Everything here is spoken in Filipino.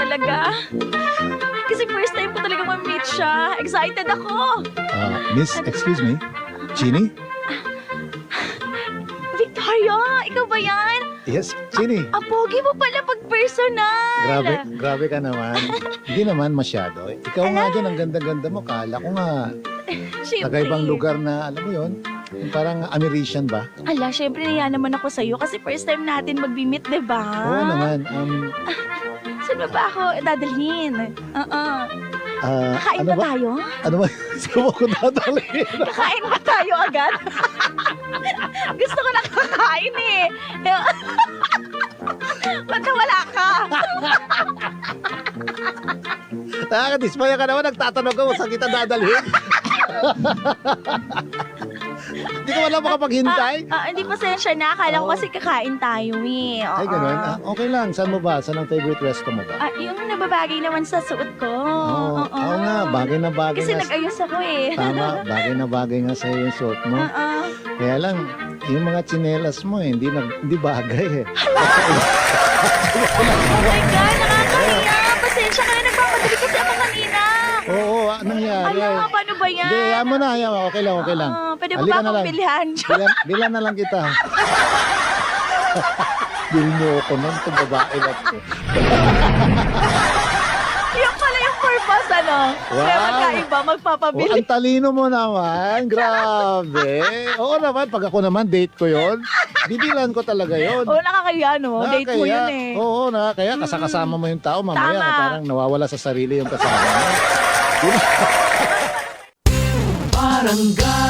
talaga. Kasi first time ko talaga ma-meet siya. Excited ako. Miss, excuse me? Chini? Victoria, ikaw ba yan? Yes, Chini. Ang pogi mo pala pag personal. Grabe ka naman. Hindi naman masyado. Ikaw nga dyan, ang ganda-ganda mo. Kala ko nga, Siyempre. tagaibang lugar na, alam mo yun, yung parang American ba? Ala, syempre naya naman ako sa'yo kasi first time natin mag-meet, diba? Oo naman. Saan ba ako dadalhin? Kakain Ano ba ba? tayo? Ano ba? Saan mo ko dadalhin? Kakain ba tayo agad? Gusto ko lang kakain eh. Ba't wala ka? Nakakadismaya ka naman. Nagtatanong ka mo saan kita dadalhin. Hindi ka wala makapaghintay. Hindi pasensya na. Akala ko kasi kakain tayo eh. Ay, ganun. Okay lang. Saan mo ba? Saan ang favorite resto mo ba? Yung nababagay naman sa suot ko. Oo nga. Bagay na bagay Kasi nga. nag-ayos ako eh. Tama. Bagay na bagay nga sa'yo yung suot mo. Kaya lang, yung mga tsinelas mo hindi bagay eh. Oh my God, nakakahiya. Pasensya ka na, nagpapadali kasi ako kanina. Oo, anong nangyari? Ala, paano ba yan? Hindi, hayaan mo na. Okay lang. Pwede mo Halika ba na akong lang. bilhan? Bilan na lang kita. Bil mo ako nun, itong babae na to. Yung pala yung purpose, ano? Wow. Kaya magkaiba, Oh, magpapabili. ang talino mo naman. Grabe. Oo naman, pag ako naman, date ko yon. Bibilan ko talaga yon. Oo, nakakahiya, no? Date mo yun eh. Oo, nakakaya. Kasama mo yung tao, mamaya Tama. parang nawawala sa sarili yung kasama mo. Barangay